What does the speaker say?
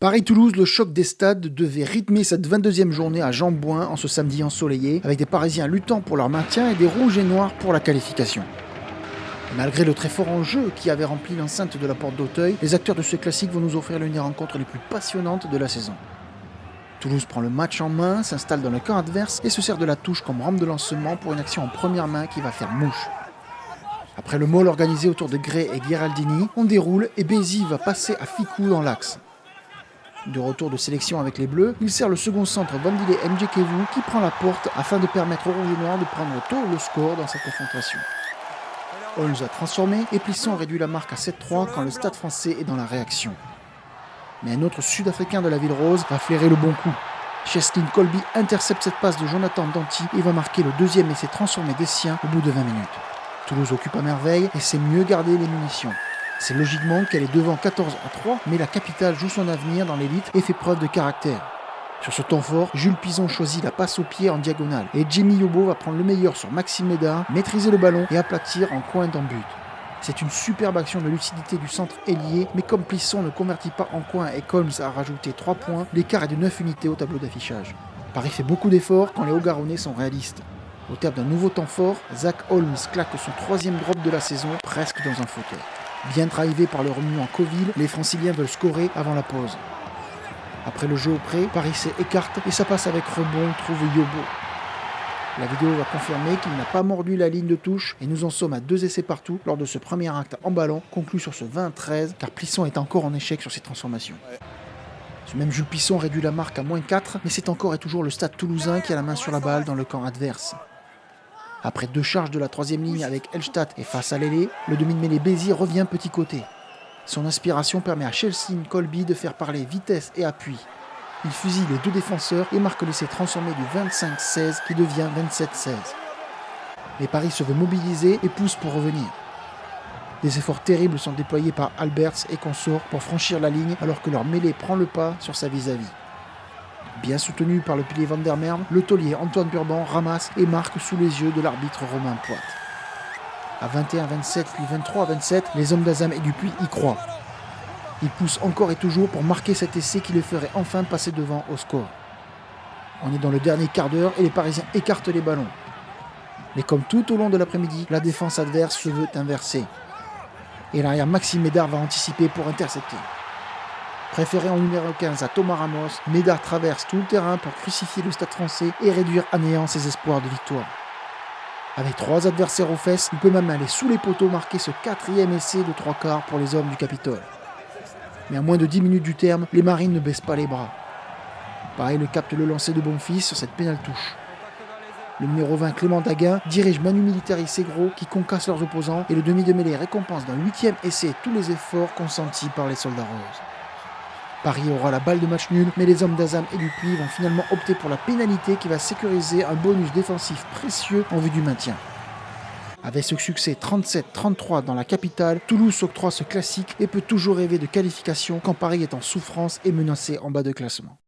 Paris-Toulouse, le choc des stades devait rythmer cette 22e journée à Jean-Bouin en ce samedi ensoleillé, avec des Parisiens luttant pour leur maintien et des rouges et noirs pour la qualification. Malgré le très fort enjeu qui avait rempli l'enceinte de la Porte d'Auteuil, les acteurs de ce classique vont nous offrir l'une des rencontres les plus passionnantes de la saison. Toulouse prend le match en main, s'installe dans le camp adverse et se sert de la touche comme rampe de lancement pour une action en première main qui va faire mouche. Après le maul organisé autour de Gray et Gheraldini, on déroule et Bézi va passer à Ficou dans l'axe. De retour de sélection avec les Bleus, il sert le second centre Vandile Ndjekevu qui prend la porte afin de permettre aux Rouges et Noirs de prendre tôt le score dans cette confrontation. Holmes a transformé et Plisson réduit la marque à 7-3 quand le Stade français est dans la réaction. Mais un autre Sud-Africain de la Ville Rose va flairer le bon coup. Cheslin Kolbe intercepte cette passe de Jonathan Danty et va marquer le deuxième essai transformé des siens au bout de 20 minutes. Toulouse occupe à merveille et sait mieux garder les munitions. C'est logiquement qu'elle est devant 14-3, mais la capitale joue son avenir dans l'élite et fait preuve de caractère. Sur ce temps fort, Jules Pizon choisit la passe au pied en diagonale et Jimmy Yobo va prendre le meilleur sur Maxime Médard, maîtriser le ballon et aplatir en coin d'en but. C'est une superbe action de lucidité du centre ailier, mais comme Plisson ne convertit pas en coin et Holmes a rajouté 3 points, l'écart est de 9 unités au tableau d'affichage. Paris fait beaucoup d'efforts quand les Hauts-Garonnais sont réalistes. Au terme d'un nouveau temps fort, Zach Holmes claque son 3e drop de la saison, presque dans un fauteuil. Bien drivé par le remuant Coville, les Franciliens veulent scorer avant la pause. Après le jeu au pré, Paris s'écarte et ça passe avec rebond, trouve Yobo. La vidéo va confirmer qu'il n'a pas mordu la ligne de touche et nous en sommes à 2 essais partout lors de ce premier acte en ballon, conclu sur ce 20-13 car Plisson est encore en échec sur ses transformations. Ce même Jules Plisson réduit la marque à -4, mais c'est encore et toujours le Stade toulousain qui a la main sur la balle dans le camp adverse. Après 2 charges de la 3e ligne avec Elstadt et face à Lélé, le demi-de-mêlée Bézi revient petit côté. Son inspiration permet à Cheslin Kolbe de faire parler vitesse et appui. Il fusille les 2 défenseurs et marque l'essai transformé du 25-16 qui devient 27-16. Mais Paris se veut mobiliser et pousse pour revenir. Des efforts terribles sont déployés par Alberts et consorts pour franchir la ligne alors que leur mêlée prend le pas sur sa vis-à-vis. Bien soutenu par le pilier Van der Merwe, le taulier Antoine Burban ramasse et marque sous les yeux de l'arbitre Romain Poite. À 21-27 puis 23-27, les hommes d'Azam et Dupuis y croient. Ils poussent encore et toujours pour marquer cet essai qui les ferait enfin passer devant au score. On est dans le dernier quart d'heure et les Parisiens écartent les ballons. Mais comme tout au long de l'après-midi, la défense adverse se veut inversée. Et l'arrière Maxime Médard va anticiper pour intercepter. Préféré en numéro 15 à Thomas Ramos, Médard traverse tout le terrain pour crucifier le Stade français et réduire à néant ses espoirs de victoire. Avec 3 adversaires aux fesses, il peut même aller sous les poteaux marquer ce 4e essai de 3 quarts pour les hommes du Capitole. Mais à moins de 10 minutes du terme, les Marines ne baissent pas les bras. Pareil le capte le lancer de Bonfils sur cette pénale touche. Le numéro 20 Clément Daguin dirige Manu Militari Segro qui concasse leurs opposants et le demi de mêlée récompense d'un 8e essai tous les efforts consentis par les soldats roses. Paris aura la balle de match nul, mais les hommes d'Azam et Dupuis vont finalement opter pour la pénalité qui va sécuriser un bonus défensif précieux en vue du maintien. Avec ce succès 37-33 dans la capitale, Toulouse s'octroie ce classique et peut toujours rêver de qualification quand Paris est en souffrance et menacé en bas de classement.